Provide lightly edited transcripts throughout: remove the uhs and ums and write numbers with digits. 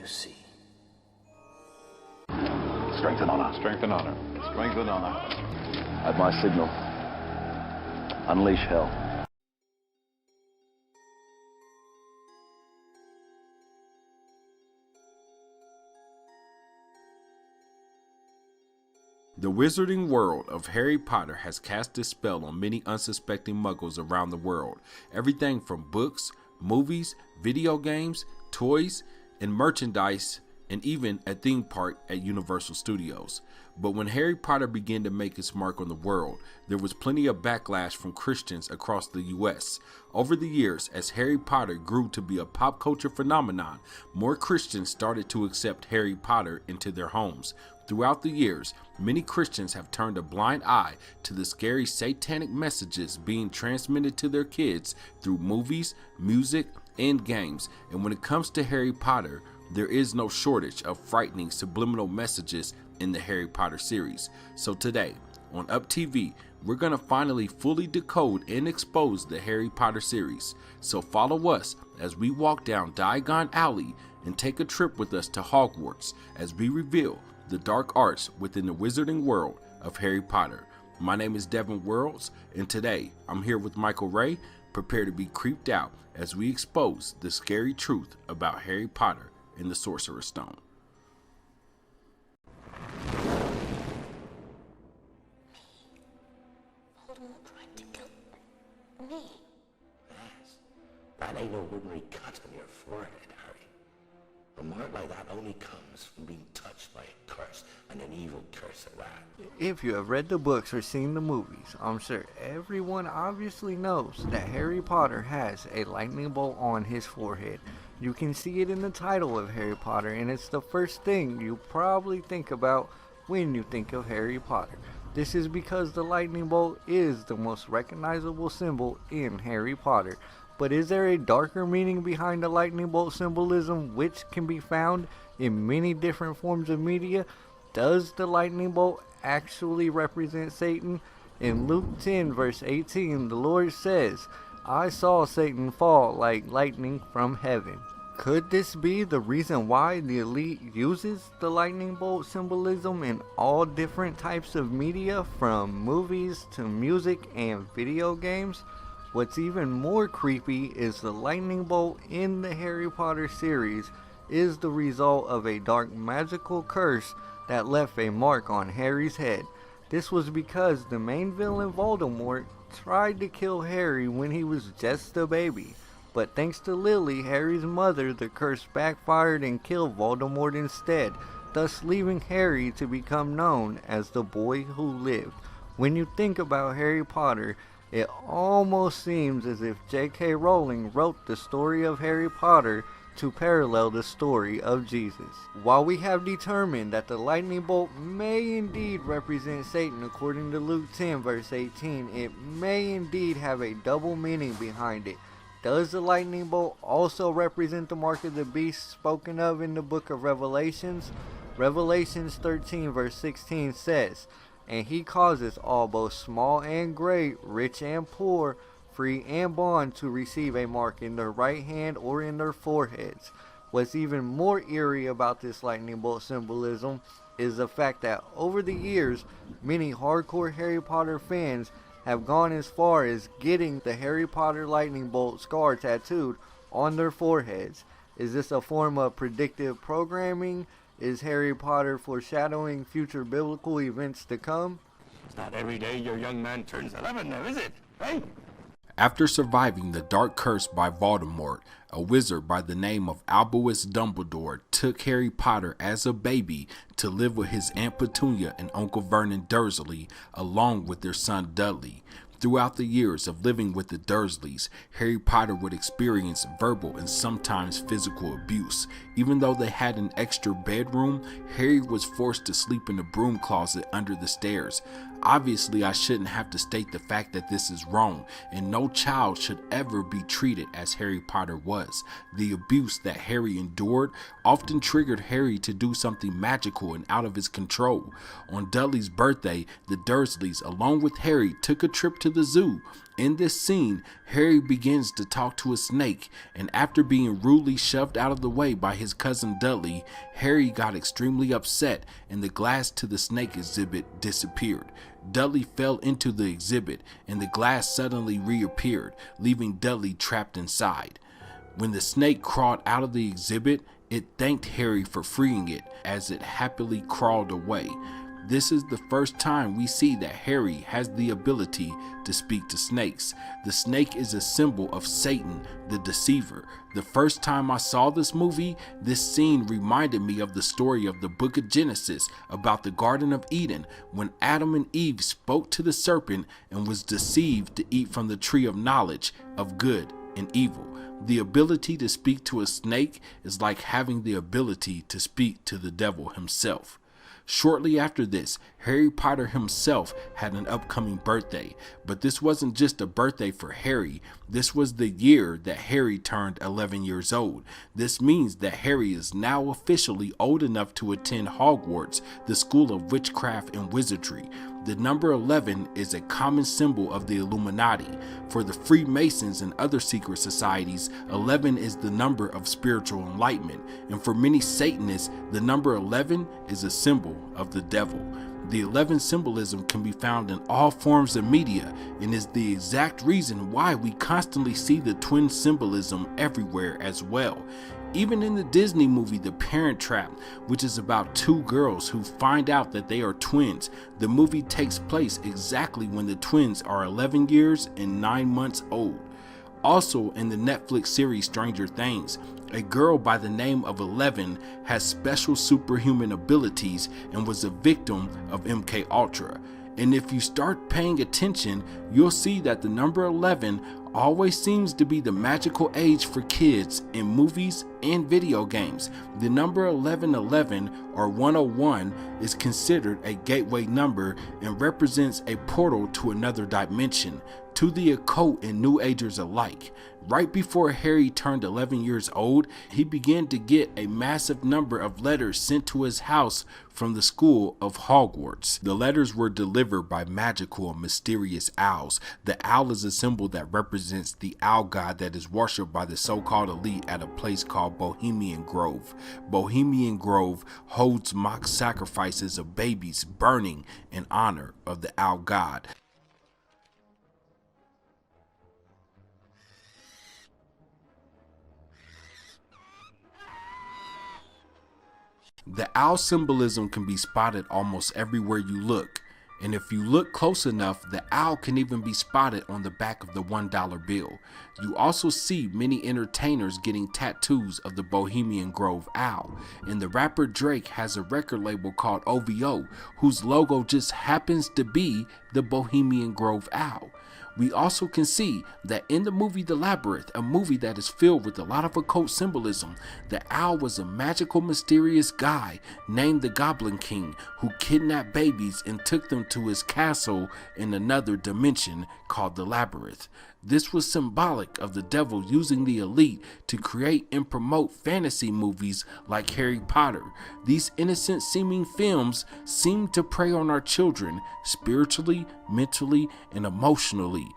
see. Strength and honor. Strength and honor. Strength and honor. At my signal, unleash hell. The wizarding world of Harry Potter has cast its spell on many unsuspecting muggles around the world. Everything from books, movies, video games, toys, and merchandise, and even a theme park at Universal Studios. But when Harry Potter began to make its mark on the world, there was plenty of backlash from Christians across the US. Over the years, as Harry Potter grew to be a pop culture phenomenon, more Christians started to accept Harry Potter into their homes. Throughout the years, many Christians have turned a blind eye to the scary satanic messages being transmitted to their kids through movies, music, and games. And when it comes to Harry Potter, there is no shortage of frightening subliminal messages in the Harry Potter series. So today, on Up TV, we're going to finally fully decode and expose the Harry Potter series. So follow us as we walk down Diagon Alley and take a trip with us to Hogwarts as we reveal the dark arts within the wizarding world of Harry Potter. My name is Devin Worlds, and today I'm here with Michael Ray, prepared to be creeped out as we expose the scary truth about Harry Potter and the Sorcerer's Stone. Voldemort tried to kill me. Yes. That ain't no ordinary cut on your forehead, Harry. A mark like that only comes from being touched by a curse, and an evil curse at that. If you have read the books or seen the movies, I'm sure everyone obviously knows that Harry Potter has a lightning bolt on his forehead. You can see it in the title of Harry Potter, and it's the first thing you probably think about when you think of Harry Potter. This is because the lightning bolt is the most recognizable symbol in Harry Potter. But is there a darker meaning behind the lightning bolt symbolism, which can be found in many different forms of media? Does the lightning bolt actually represent Satan? In Luke 10 verse 18, the Lord says, "I saw Satan fall like lightning from heaven." Could this be the reason why the elite uses the lightning bolt symbolism in all different types of media, from movies to music and video games? What's even more creepy is the lightning bolt in the Harry Potter series is the result of a dark magical curse that left a mark on Harry's head. This was because the main villain Voldemort tried to kill Harry when he was just a baby. But thanks to Lily, Harry's mother, the curse backfired and killed Voldemort instead, thus leaving Harry to become known as the boy who lived. When you think about Harry Potter, it almost seems as if J.K. Rowling wrote the story of Harry Potter to parallel the story of Jesus. While we have determined that the lightning bolt may indeed represent Satan according to Luke 10 verse 18, it may indeed have a double meaning behind it. Does the lightning bolt also represent the mark of the beast spoken of in the book of Revelations? Revelations 13 verse 16 says, "And he causes all, both small and great, rich and poor, free and bond, to receive a mark in their right hand or in their foreheads." What's even more eerie about this lightning bolt symbolism is the fact that over the years, many hardcore Harry Potter fans have gone as far as getting the Harry Potter lightning bolt scar tattooed on their foreheads. Is this a form of predictive programming? Is Harry Potter foreshadowing future biblical events to come? It's not every day your young man turns 11 now, is it? Hey? After surviving the dark curse by Voldemort, a wizard by the name of Albus Dumbledore took Harry Potter as a baby to live with his Aunt Petunia and Uncle Vernon Dursley, along with their son Dudley. Throughout the years of living with the Dursleys, Harry Potter would experience verbal and sometimes physical abuse. Even though they had an extra bedroom, Harry was forced to sleep in the broom closet under the stairs. Obviously, I shouldn't have to state the fact that this is wrong, and no child should ever be treated as Harry Potter was. The abuse that Harry endured often triggered Harry to do something magical and out of his control. On Dudley's birthday, the Dursleys, along with Harry, took a trip to the zoo. In this scene, Harry begins to talk to a snake, and after being rudely shoved out of the way by his cousin Dudley, Harry got extremely upset and the glass to the snake exhibit disappeared. Dudley fell into the exhibit and the glass suddenly reappeared, leaving Dudley trapped inside. When the snake crawled out of the exhibit, it thanked Harry for freeing it as it happily crawled away. This is the first time we see that Harry has the ability to speak to snakes. The snake is a symbol of Satan, the deceiver. The first time I saw this movie, this scene reminded me of the story of the book of Genesis about the Garden of Eden, when Adam and Eve spoke to the serpent and was deceived to eat from the tree of knowledge of good and evil. The ability to speak to a snake is like having the ability to speak to the devil himself. Shortly after this, Harry Potter himself had an upcoming birthday, but this wasn't just a birthday for Harry. This was the year that Harry turned 11 years old. This means that Harry is now officially old enough to attend Hogwarts, the School of Witchcraft and Wizardry. The number 11 is a common symbol of the Illuminati. For the Freemasons and other secret societies, 11 is the number of spiritual enlightenment, and for many Satanists, the number 11 is a symbol of the devil. The 11 symbolism can be found in all forms of media and is the exact reason why we constantly see the twin symbolism everywhere as well. Even in the Disney movie The Parent Trap, which is about two girls who find out that they are twins, the movie takes place exactly when the twins are 11 years and 9 months old. Also in the Netflix series Stranger Things, a girl by the name of 11 has special superhuman abilities and was a victim of MK Ultra. And if you start paying attention, you'll see that the number 11 always seems to be the magical age for kids in movies and video games. The number 1111 or 101 is considered a gateway number and represents a portal to another dimension, to the occult and New Agers alike. Right before Harry turned 11 years old, he began to get a massive number of letters sent to his house from the school of Hogwarts. The letters were delivered by magical and mysterious owls. The owl is a symbol that represents the owl god that is worshipped by the so-called elite at a place called Bohemian Grove. Bohemian Grove holds mock sacrifices of babies burning in honor of the owl god. The owl symbolism can be spotted almost everywhere you look, and if you look close enough, the owl can even be spotted on the back of the $1 bill. You also see many entertainers getting tattoos of the Bohemian Grove owl, and the rapper Drake has a record label called OVO, whose logo just happens to be the Bohemian Grove owl. We also can see that in the movie The Labyrinth, a movie that is filled with a lot of occult symbolism, the owl was a magical, mysterious guy named the Goblin King who kidnapped babies and took them to his castle in another dimension called The Labyrinth. This was symbolic of the devil using the elite to create and promote fantasy movies like Harry Potter. These innocent seeming films seem to prey on our children spiritually, mentally, and emotionally.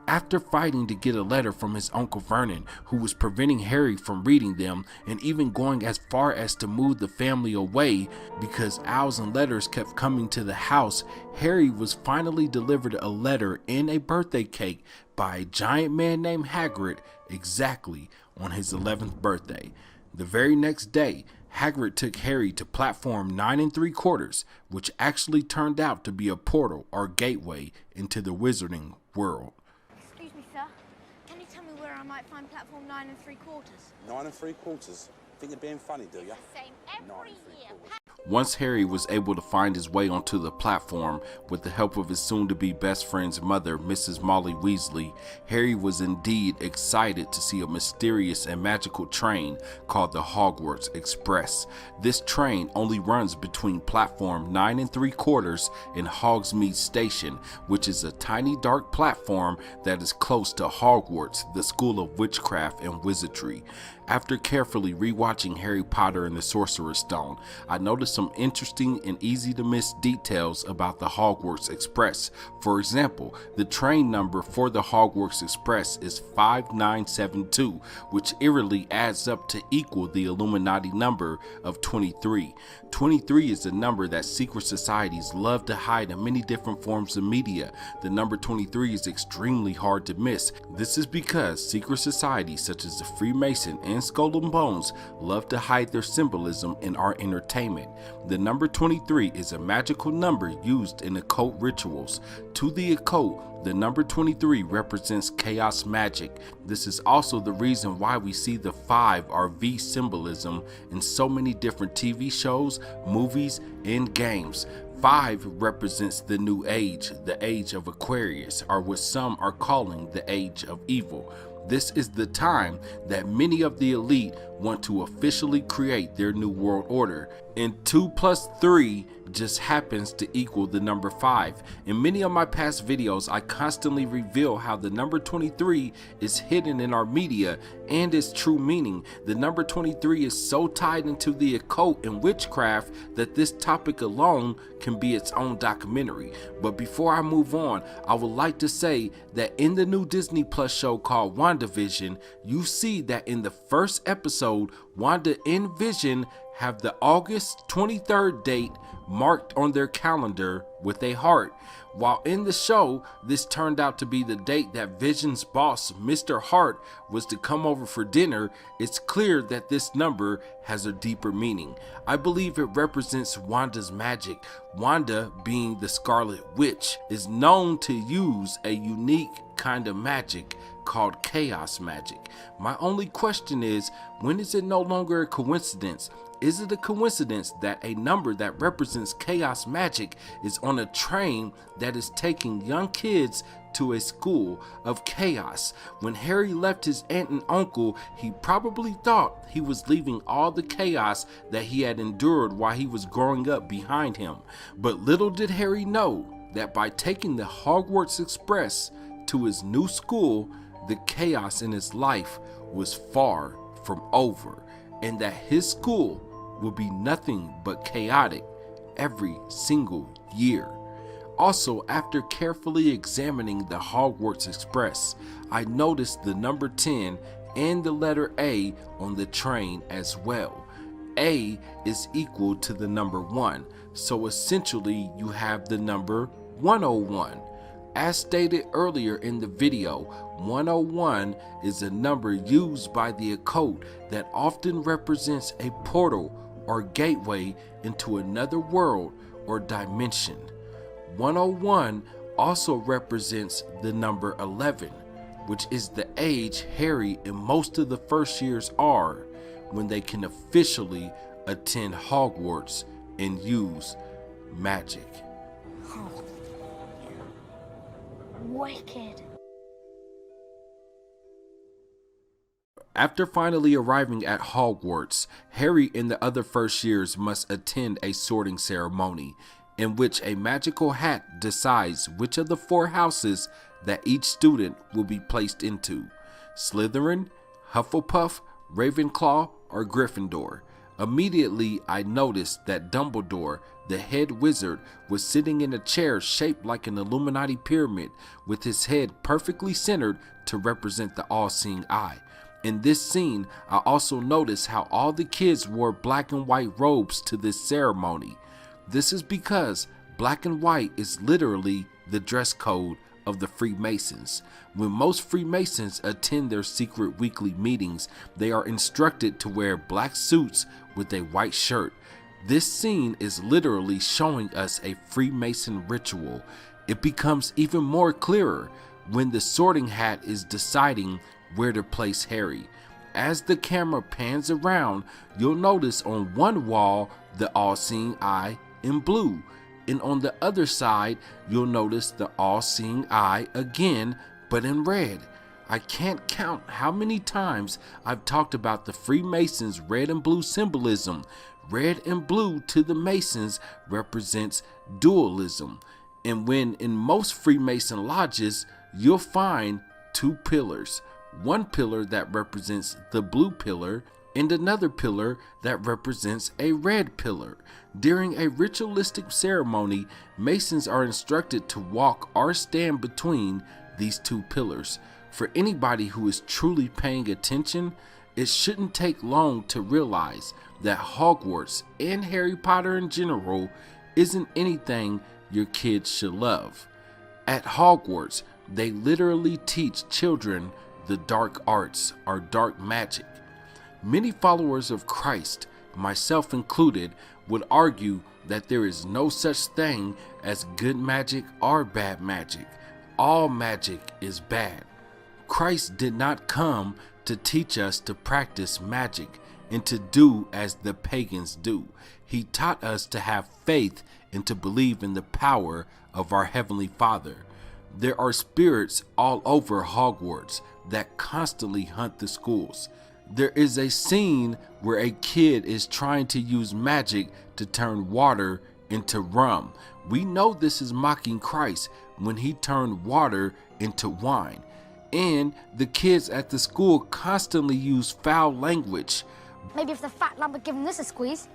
After fighting to get a letter from his Uncle Vernon, who was preventing Harry from reading them, and even going as far as to move the family away because owls and letters kept coming to the house, Harry was finally delivered a letter and a birthday cake by a giant man named Hagrid exactly on his 11th birthday. The very next day, Hagrid took Harry to platform 9 3/4, which actually turned out to be a portal or gateway into the wizarding world. Excuse me, sir. Can you tell me where I might find platform 9 3/4? 9 3/4? Think you're being funny, do you? Same every year. Once Harry was able to find his way onto the platform with the help of his soon-to-be best friend's mother, Mrs. Molly Weasley, Harry was indeed excited to see a mysterious and magical train called the Hogwarts Express. This train only runs between platform 9 3/4 and Hogsmeade Station, which is a tiny dark platform that is close to Hogwarts, the School of Witchcraft and Wizardry. After carefully rewatching Harry Potter and the Sorcerer's Stone, I noticed some interesting and easy to miss details about the Hogwarts Express. For example, the train number for the Hogwarts Express is 5972, which eerily adds up to equal the Illuminati number of 23. 23 is a number that secret societies love to hide in many different forms of media. The number 23 is extremely hard to miss. This is because secret societies such as the Freemason and Skull and Bones love to hide their symbolism in our entertainment. The number 23 is a magical number used in occult rituals. To the occult, the number 23 represents chaos magic. This is also the reason why we see the 5 or V symbolism in so many different TV shows, movies, and games. 5 represents the new age, the age of Aquarius, or what some are calling the age of evil. This is the time that many of the elite want to officially create their new world order, and 2 plus 3 just happens to equal the number 5. In many of my past videos, I constantly reveal how the number 23 is hidden in our media and its true meaning. The number 23 is so tied into the occult and witchcraft that this topic alone can be its own documentary. But before I move on, I would like to say that in the new Disney Plus show called WandaVision, you see that in the first episode, Wanda and Vision have the August 23rd date marked on their calendar with a heart. While in the show, this turned out to be the date that Vision's boss, Mr. Hart, was to come over for dinner. It's clear that this number has a deeper meaning. I believe it represents Wanda's magic. Wanda, being the Scarlet Witch, is known to use a unique kind of magic called chaos magic. My only question is, when is it no longer a coincidence? Is it a coincidence that a number that represents chaos magic is on a train that is taking young kids to a school of chaos? When Harry left his aunt and uncle, he probably thought he was leaving all the chaos that he had endured while he was growing up behind him. But little did Harry know that by taking the Hogwarts Express to his new school, the chaos in his life was far from over, and that his school will be nothing but chaotic every single year. Also, after carefully examining the Hogwarts Express, I noticed the number 10 and the letter A on the train as well. A is equal to the number 1, so essentially you have the number 101. As stated earlier in the video, 101 is a number used by the occult that often represents a portal or gateway into another world or dimension. 101 also represents the number 11, which is the age Harry and most of the first years are when they can officially attend Hogwarts and use magic. Wicked. After finally arriving at Hogwarts, Harry and the other first years must attend a sorting ceremony in which a magical hat decides which of the 4 houses that each student will be placed into: Slytherin, Hufflepuff, Ravenclaw, or Gryffindor. Immediately, I noticed that Dumbledore, the head wizard, was sitting in a chair shaped like an Illuminati pyramid, with his head perfectly centered to represent the all-seeing eye. In this scene, I also noticed how all the kids wore black and white robes to this ceremony. This is because black and white is literally the dress code of the Freemasons. When most Freemasons attend their secret weekly meetings, they are instructed to wear black suits with a white shirt. This scene is literally showing us a Freemason ritual. It becomes even more clearer when the sorting hat is deciding where to place Harry. As the camera pans around, you'll notice on one wall the all-seeing eye in blue, and on the other side you'll notice the all-seeing eye again, but in red. I can't count how many times I've talked about the Freemasons' red and blue symbolism. Red and blue to the Masons represents dualism, and when in most Freemason lodges you'll find 2 pillars. one pillar that represents the blue pillar, and another pillar that represents a red pillar. During a ritualistic ceremony, Masons are instructed to walk or stand between these two pillars. For anybody who is truly paying attention, it shouldn't take long to realize that Hogwarts and Harry Potter in general isn't anything your kids should love. At Hogwarts, they literally teach children the dark arts or dark magic. Many followers of Christ, myself included, would argue that there is no such thing as good magic or bad magic. All magic is bad. Christ did not come to teach us to practice magic and to do as the pagans do. He taught us to have faith and to believe in the power of our Heavenly Father. There are spirits all over Hogwarts that constantly hunt the schools. There is a scene where a kid is trying to use magic to turn water into rum. We know this is mocking Christ when he turned water into wine. And the kids at the school constantly use foul language. Maybe if the fat lad had given this a squeeze,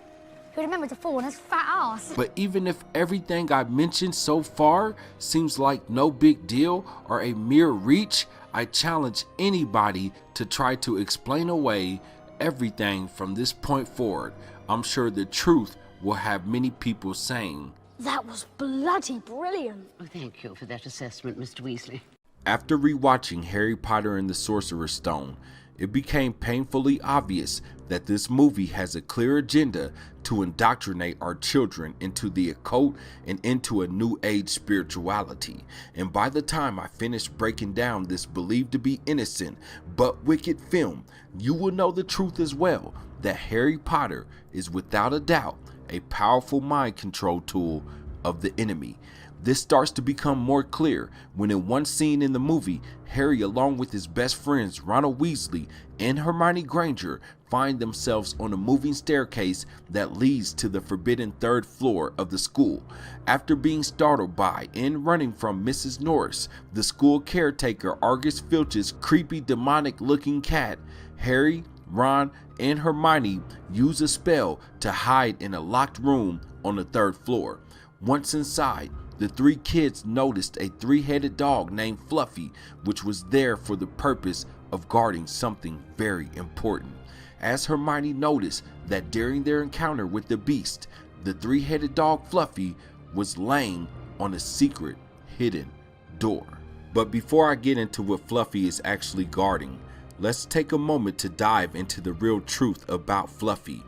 he'd remember to fall on his fat ass. But even if everything I've mentioned so far seems like no big deal or a mere reach, I challenge anybody to try to explain away everything from this point forward. I'm sure the truth will have many people saying, That was bloody brilliant. Oh, thank you for that assessment, Mr. Weasley. After rewatching Harry Potter and the Sorcerer's Stone, it became painfully obvious that this movie has a clear agenda to indoctrinate our children into the occult and into a new age spirituality. And by the time I finish breaking down this believed to be innocent but wicked film, you will know the truth as well, that Harry Potter is without a doubt a powerful mind control tool of the enemy. This starts to become more clear when in one scene in the movie, Harry along with his best friends Ronald Weasley and Hermione Granger find themselves on a moving staircase that leads to the forbidden third floor of the school. After being startled by and running from Mrs. Norris, the school caretaker Argus Filch's creepy demonic looking cat, Harry, Ron, and Hermione use a spell to hide in a locked room on the third floor. Once inside, the three kids noticed a three-headed dog named Fluffy, which was there for the purpose of guarding something very important. As Hermione noticed that during their encounter with the beast, the three-headed dog Fluffy was laying on a secret hidden door. But before I get into what Fluffy is actually guarding, let's take a moment to dive into the real truth about Fluffy.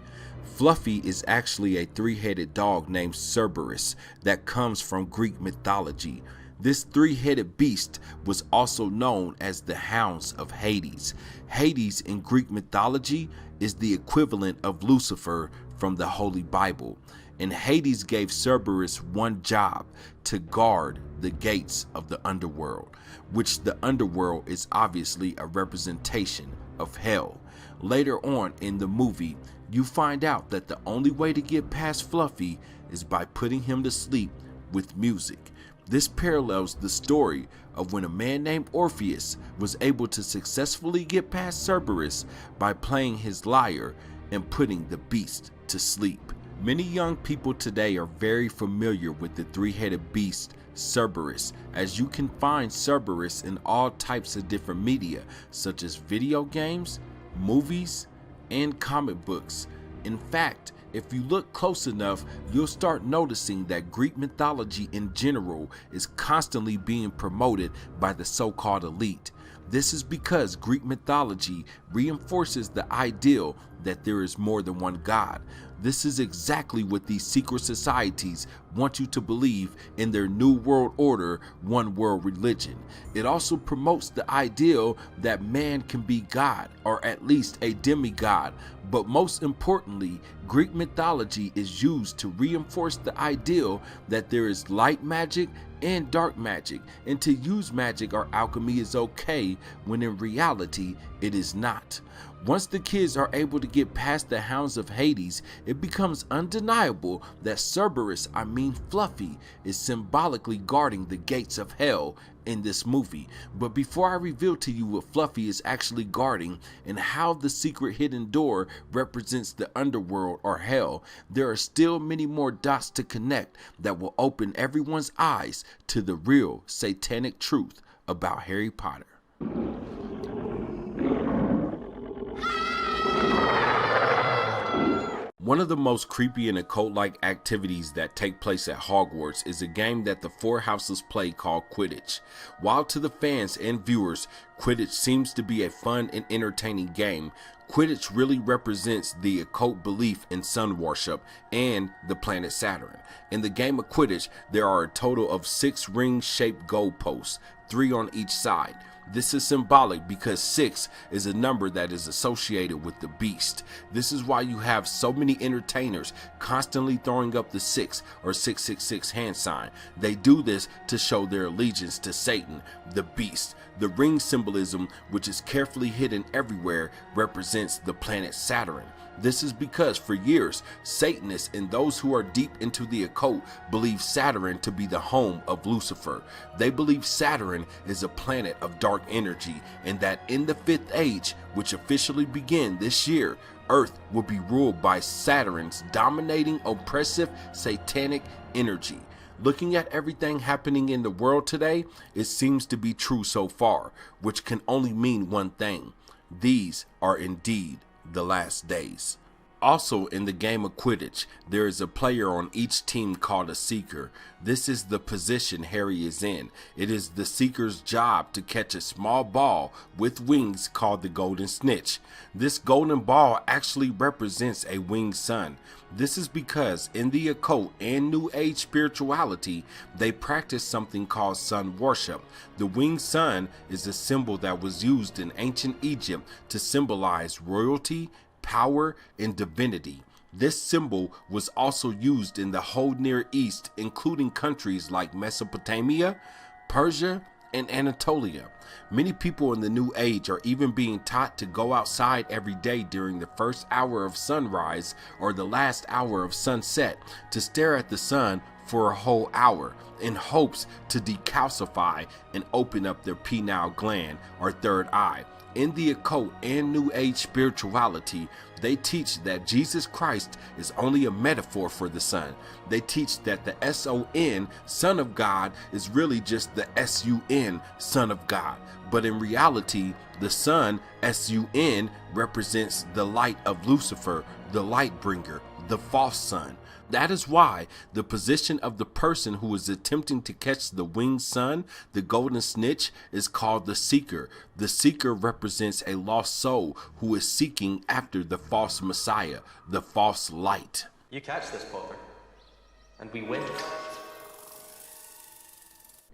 Fluffy is actually a three-headed dog named Cerberus that comes from Greek mythology. This three-headed beast was also known as the Hounds of Hades. Hades in Greek mythology is the equivalent of Lucifer from the Holy Bible. And Hades gave Cerberus one job: to guard the gates of the Underworld, which the Underworld is obviously a representation of hell. Later on in the movie, you find out that the only way to get past Fluffy is by putting him to sleep with music. This parallels the story of when a man named Orpheus was able to successfully get past Cerberus by playing his lyre and putting the beast to sleep. Many young people today are very familiar with the three-headed beast Cerberus, as you can find Cerberus in all types of different media, such as video games, movies, and comic books. In fact, if you look close enough, you'll start noticing that Greek mythology in general is constantly being promoted by the so-called elite. This is because Greek mythology reinforces the ideal that there is more than one god. This is exactly what these secret societies want you to believe in their New World Order, one world religion. It also promotes the ideal that man can be God, or at least a demigod. But most importantly, Greek mythology is used to reinforce the ideal that there is light magic and dark magic, and to use magic or alchemy is okay when in reality it is not. Once the kids are able to get past the Hounds of Hades, it becomes undeniable that Cerberus, Fluffy, is symbolically guarding the gates of hell in this movie. But before I reveal to you what Fluffy is actually guarding and how the secret hidden door represents the underworld or hell, there are still many more dots to connect that will open everyone's eyes to the real satanic truth about Harry Potter. One of the most creepy and occult-like activities that take place at Hogwarts is a game that the Four Houses play called Quidditch. While to the fans and viewers, Quidditch seems to be a fun and entertaining game, Quidditch really represents the occult belief in sun worship and the planet Saturn. In the game of Quidditch, there are a total of 6 ring-shaped goalposts, 3 on each side. This is symbolic because 6 is a number that is associated with the beast. This is why you have so many entertainers constantly throwing up the 6 or 666 hand sign. They do this to show their allegiance to Satan, the beast. The ring symbolism, which is carefully hidden everywhere, represents the planet Saturn. This is because for years, Satanists and those who are deep into the occult believe Saturn to be the home of Lucifer. They believe Saturn is a planet of dark energy and that in the 5th age, which officially began this year, Earth will be ruled by Saturn's dominating, oppressive, satanic energy. Looking at everything happening in the world today, it seems to be true so far, which can only mean one thing. These are indeed the last days. Also in the game of Quidditch, there is a player on each team called a Seeker. This is the position Harry is in. It is the Seeker's job to catch a small ball with wings called the Golden Snitch. This golden ball actually represents a winged sun. This is because in the occult and New Age spirituality, they practice something called sun worship. The winged sun is a symbol that was used in ancient Egypt to symbolize royalty, power, and divinity. This symbol was also used in the whole Near East, including countries like Mesopotamia, Persia, and Anatolia. Many people in the New Age are even being taught to go outside every day during the first hour of sunrise or the last hour of sunset to stare at the sun for a whole hour in hopes to decalcify and open up their pineal gland or third eye. In the occult and New Age spirituality, they teach that Jesus Christ is only a metaphor for the sun. They teach that the S-O-N, Son of God, is really just the S-U-N, Son of God. But in reality, the sun, S-U-N, represents the light of Lucifer, the light bringer, the false sun. That is why the position of the person who is attempting to catch the winged sun, the golden snitch, is called the Seeker. The Seeker represents a lost soul who is seeking after the false Messiah, the false light. You catch this, Potter, and we win.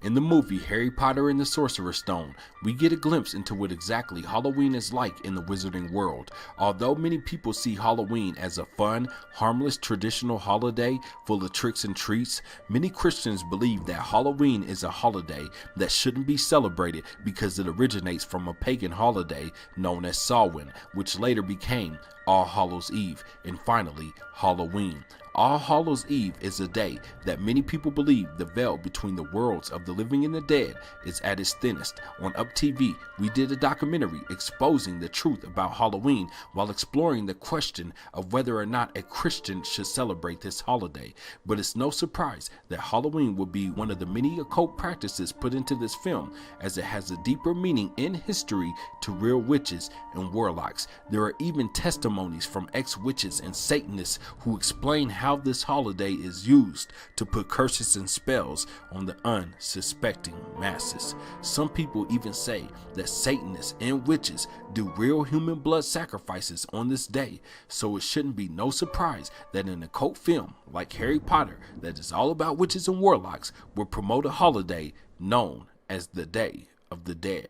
In the movie Harry Potter and the Sorcerer's Stone, we get a glimpse into what exactly Halloween is like in the wizarding world. Although many people see Halloween as a fun, harmless, traditional holiday full of tricks and treats, many Christians believe that Halloween is a holiday that shouldn't be celebrated because it originates from a pagan holiday known as Samhain, which later became All Hallows Eve, and finally Halloween. All Hallows Eve is a day that many people believe the veil between the worlds of the living and the dead is at its thinnest. On Up TV, we did a documentary exposing the truth about Halloween while exploring the question of whether or not a Christian should celebrate this holiday. But it's no surprise that Halloween will be one of the many occult practices put into this film, as it has a deeper meaning in history to real witches and warlocks. There are even testimonies from ex-witches and Satanists who explain how this holiday is used to put curses and spells on the unsuspecting masses. Some people even say that Satanists and witches do real human blood sacrifices on this day, so it shouldn't be no surprise that an occult film like Harry Potter that is all about witches and warlocks will promote a holiday known as the Day of the Dead.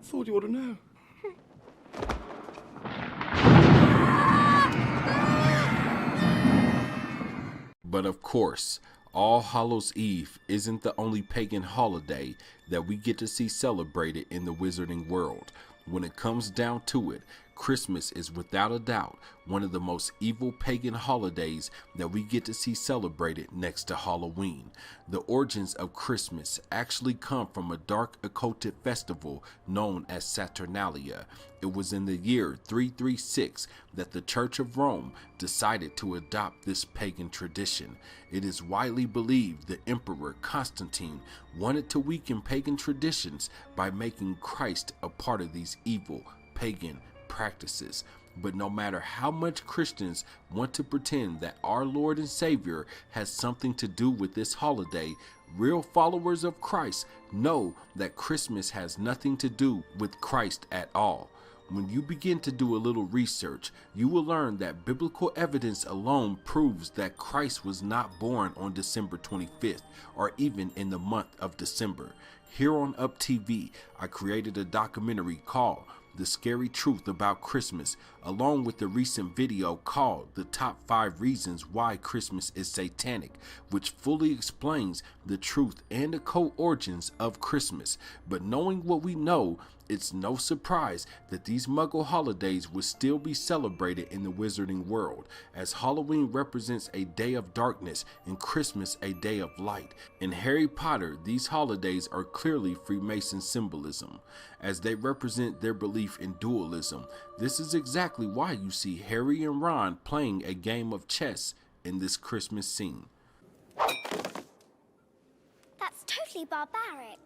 Thought you ought to know. But of course, All Hallows Eve isn't the only pagan holiday that we get to see celebrated in the wizarding world. When it comes down to it, Christmas is without a doubt one of the most evil pagan holidays that we get to see celebrated next to Halloween. The origins of Christmas actually come from a dark occulted festival known as Saturnalia. It was in the year 336 that the Church of Rome decided to adopt this pagan tradition. It is widely believed the Emperor Constantine wanted to weaken pagan traditions by making Christ a part of these evil pagan practices. But no matter how much Christians want to pretend that our Lord and Savior has something to do with this holiday, real followers of Christ know that Christmas has nothing to do with Christ at all. When you begin to do a little research, you will learn that biblical evidence alone proves that Christ was not born on December 25th or even in the month of December. Here on Up TV, I created a documentary called The Scary Truth About Christmas, along with the recent video called The Top 5 Reasons Why Christmas is Satanic, which fully explains the truth and occult origins of Christmas. But knowing what we know, it's no surprise that these Muggle holidays would still be celebrated in the wizarding world, as Halloween represents a day of darkness and Christmas a day of light. In Harry Potter, these holidays are clearly Freemason symbolism, as they represent their belief in dualism. This is exactly why you see Harry and Ron playing a game of chess in this Christmas scene. That's totally barbaric.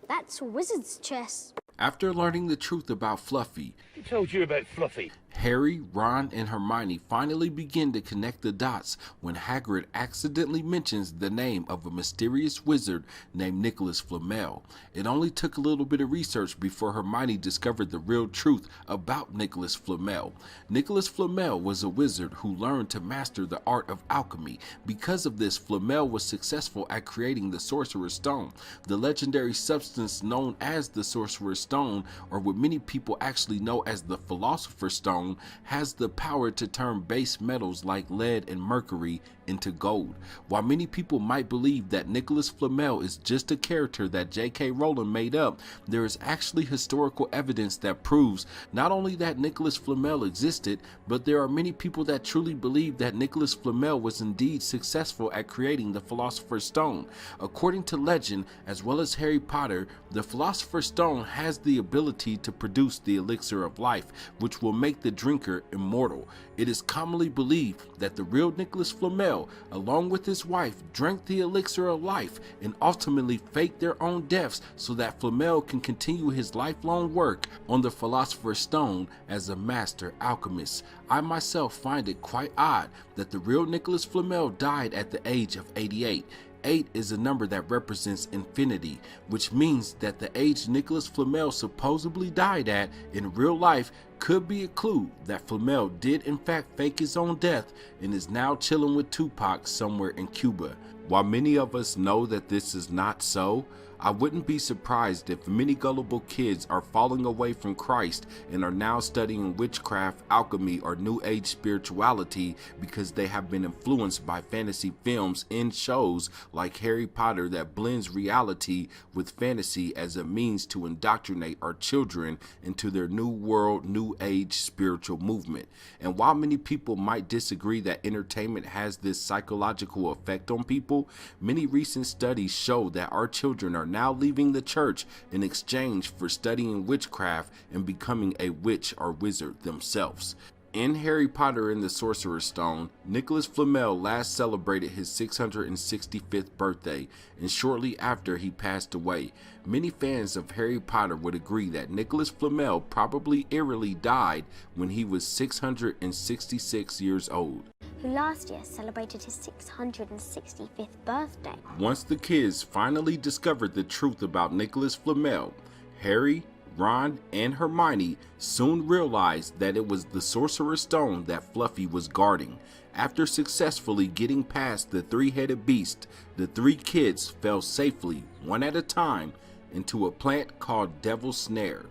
That's wizard's chess. After learning the truth about Fluffy, Who told you about Fluffy? Harry, Ron, and Hermione finally begin to connect the dots when Hagrid accidentally mentions the name of a mysterious wizard named Nicholas Flamel. It only took a little bit of research before Hermione discovered the real truth about Nicholas Flamel. Nicholas Flamel was a wizard who learned to master the art of alchemy. Because of this, Flamel was successful at creating the Sorcerer's Stone, the legendary substance known as the Sorcerer's Stone, or what many people actually know as the Philosopher's Stone, has the power to turn base metals like lead and mercury into gold. While many people might believe that Nicholas Flamel is just a character that J.K. Rowling made up, there is actually historical evidence that proves not only that Nicholas Flamel existed, but there are many people that truly believe that Nicholas Flamel was indeed successful at creating the Philosopher's Stone. According to legend, as well as Harry Potter, the Philosopher's Stone has the ability to produce the elixir of life, which will make the drinker immortal. It is commonly believed that the real Nicholas Flamel, along with his wife, drank the elixir of life and ultimately faked their own deaths so that Flamel can continue his lifelong work on the Philosopher's Stone as a master alchemist. I myself find it quite odd that the real Nicholas Flamel died at the age of 88. 8 is a number that represents infinity, which means that the age Nicholas Flamel supposedly died at in real life could be a clue that Flamel did in fact fake his own death and is now chilling with Tupac somewhere in Cuba. While many of us know that this is not so, I wouldn't be surprised if many gullible kids are falling away from Christ and are now studying witchcraft, alchemy, or New Age spirituality because they have been influenced by fantasy films and shows like Harry Potter that blends reality with fantasy as a means to indoctrinate our children into their new world, New Age spiritual movement. And while many people might disagree that entertainment has this psychological effect on people, many recent studies show that our children are now leaving the church in exchange for studying witchcraft and becoming a witch or wizard themselves. In Harry Potter and the Sorcerer's Stone, Nicholas Flamel last celebrated his 665th birthday, and shortly after he passed away. Many fans of Harry Potter would agree that Nicholas Flamel probably eerily died when he was 666 years old. Who last year celebrated his 665th birthday. Once the kids finally discovered the truth about Nicholas Flamel, Harry, Ron, and Hermione soon realized that it was the Sorcerer's Stone that Fluffy was guarding. After successfully getting past the three-headed beast, the three kids fell safely, one at a time, into a plant called Devil's Snare.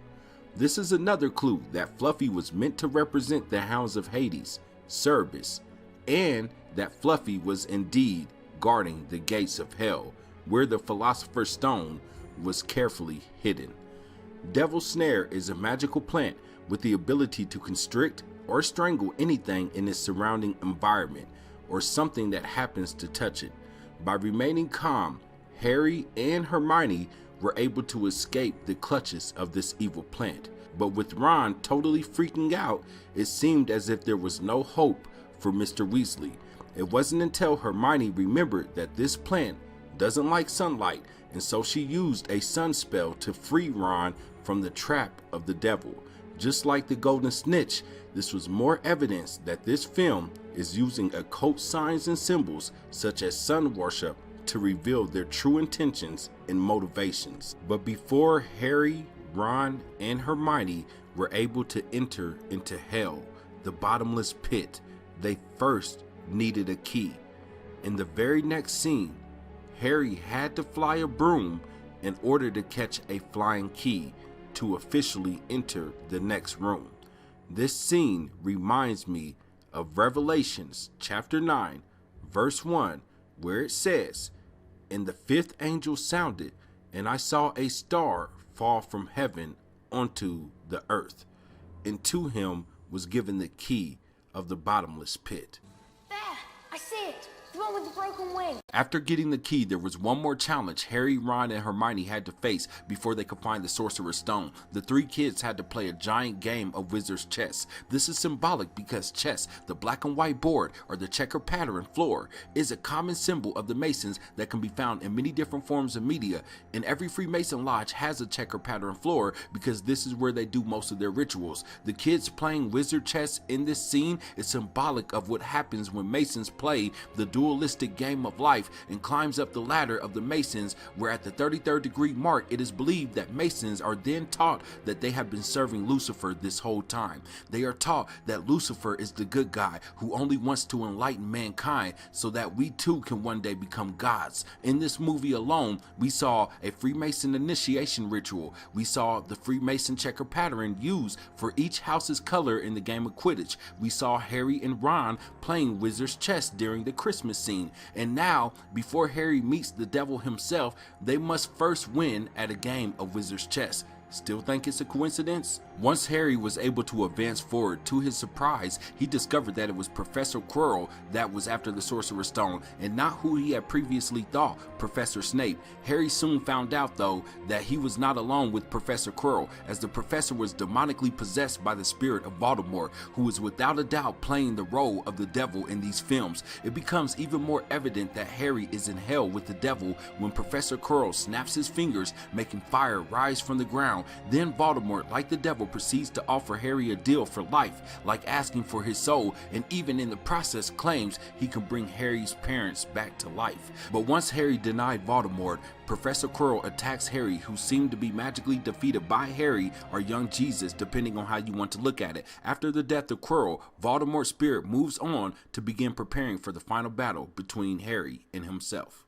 This is another clue that Fluffy was meant to represent the Hounds of Hades, Cerberus, and that Fluffy was indeed guarding the gates of hell, where the Philosopher's Stone was carefully hidden. Devil's Snare is a magical plant with the ability to constrict or strangle anything in its surrounding environment or something that happens to touch it. By remaining calm, Harry and Hermione were able to escape the clutches of this evil plant. But with Ron totally freaking out, it seemed as if there was no hope for Mr. Weasley. It wasn't until Hermione remembered that this plant doesn't like sunlight, and so she used a sun spell to free Ron from the trap of the devil. Just like the Golden Snitch, this was more evidence that this film is using occult signs and symbols such as sun worship to reveal their true intentions and motivations. But before Harry, Ron, and Hermione were able to enter into hell, the bottomless pit, they first needed a key. In the very next scene, Harry had to fly a broom in order to catch a flying key to officially enter the next room. This scene reminds me of Revelations chapter 9, verse 1, where it says, "And the fifth angel sounded, and I saw a star fall from heaven onto the earth, and to him was given the key of the bottomless pit." There, I see it. The one with the broken wing. After getting the key, there was one more challenge Harry, Ron, and Hermione had to face before they could find the Sorcerer's Stone. The three kids had to play a giant game of Wizard's Chess. This is symbolic because chess, the black and white board, or the checker pattern floor, is a common symbol of the Masons that can be found in many different forms of media, and every Freemason lodge has a checker pattern floor because this is where they do most of their rituals. The kids playing wizard chess in this scene is symbolic of what happens when Masons play the dualistic game of life and climbs up the ladder of the Masons, where at the 33rd degree mark it is believed that Masons are then taught that they have been serving Lucifer this whole time. They are taught that Lucifer is the good guy who only wants to enlighten mankind so that we too can one day become gods. In this movie alone, we saw a Freemason initiation ritual. We saw the Freemason checker pattern used for each house's color in the game of Quidditch. We saw Harry and Ron playing wizard's chess during the Christmas scene. And now, before Harry meets the devil himself, they must first win at a game of wizard's chess. Still think it's a coincidence? Once Harry was able to advance forward, to his surprise, he discovered that it was Professor Quirrell that was after the Sorcerer's Stone, and not who he had previously thought, Professor Snape. Harry soon found out, though, that he was not alone with Professor Quirrell, as the professor was demonically possessed by the spirit of Voldemort, who is without a doubt playing the role of the devil in these films. It becomes even more evident that Harry is in hell with the devil when Professor Quirrell snaps his fingers, making fire rise from the ground. Then Voldemort, like the devil, proceeds to offer Harry a deal for life, like asking for his soul, and even in the process claims he can bring Harry's parents back to life. But once Harry denied Voldemort, Professor Quirrell attacks Harry, who seemed to be magically defeated by Harry or young Jesus, depending on how you want to look at it. After the death of Quirrell, Voldemort's spirit moves on to begin preparing for the final battle between Harry and himself.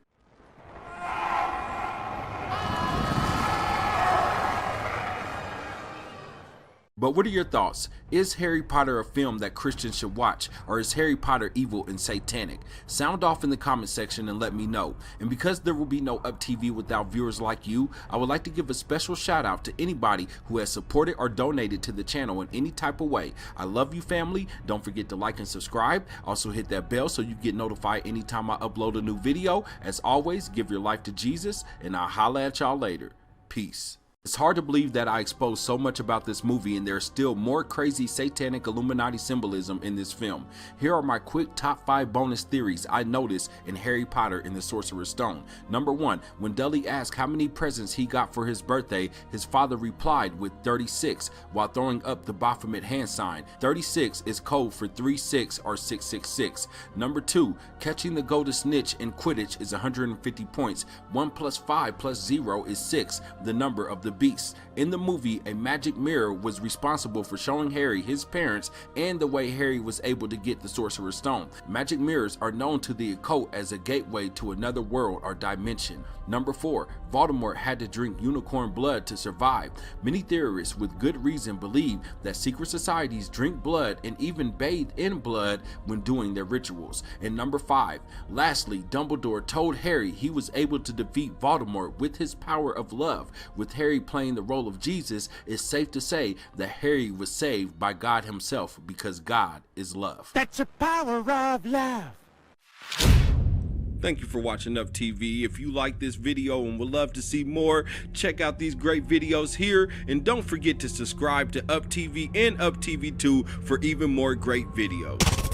But what are your thoughts? Is Harry Potter a film that Christians should watch, or is Harry Potter evil and satanic? Sound off in the comment section and let me know. And because there will be no Up TV without viewers like you, I would like to give a special shout out to anybody who has supported or donated to the channel in any type of way. I love you, family. Don't forget to like and subscribe. Also hit that bell so you get notified anytime I upload a new video. As always, give your life to Jesus, and I'll holla at y'all later. Peace. It's hard to believe that I exposed so much about this movie and there's still more crazy satanic Illuminati symbolism in this film. Here are my quick top 5 bonus theories I noticed in Harry Potter and the Sorcerer's Stone. Number 1, when Dudley asked how many presents he got for his birthday, his father replied with 36 while throwing up the Baphomet hand sign. 36 is code for 36 or 666. Number 2, catching the Golden Snitch in Quidditch is 150 points. 1 plus 5 plus 0 is 6, the number of the beast. In the movie, a magic mirror was responsible for showing Harry his parents and the way Harry was able to get the Sorcerer's Stone. Magic mirrors are known to the occult as a gateway to another world or dimension. Number 4, Voldemort had to drink unicorn blood to survive. Many theorists with good reason believe that secret societies drink blood and even bathe in blood when doing their rituals. And number 5, lastly, Dumbledore told Harry he was able to defeat Voldemort with his power of love, with Harry playing the role of Jesus, it's safe to say that Harry was saved by God himself, because God is love. That's the power of love. Thank you for watching Up TV. If you like this video and would love to see more, check out these great videos here, and don't forget to subscribe to Up TV and Up TV 2 for even more great videos.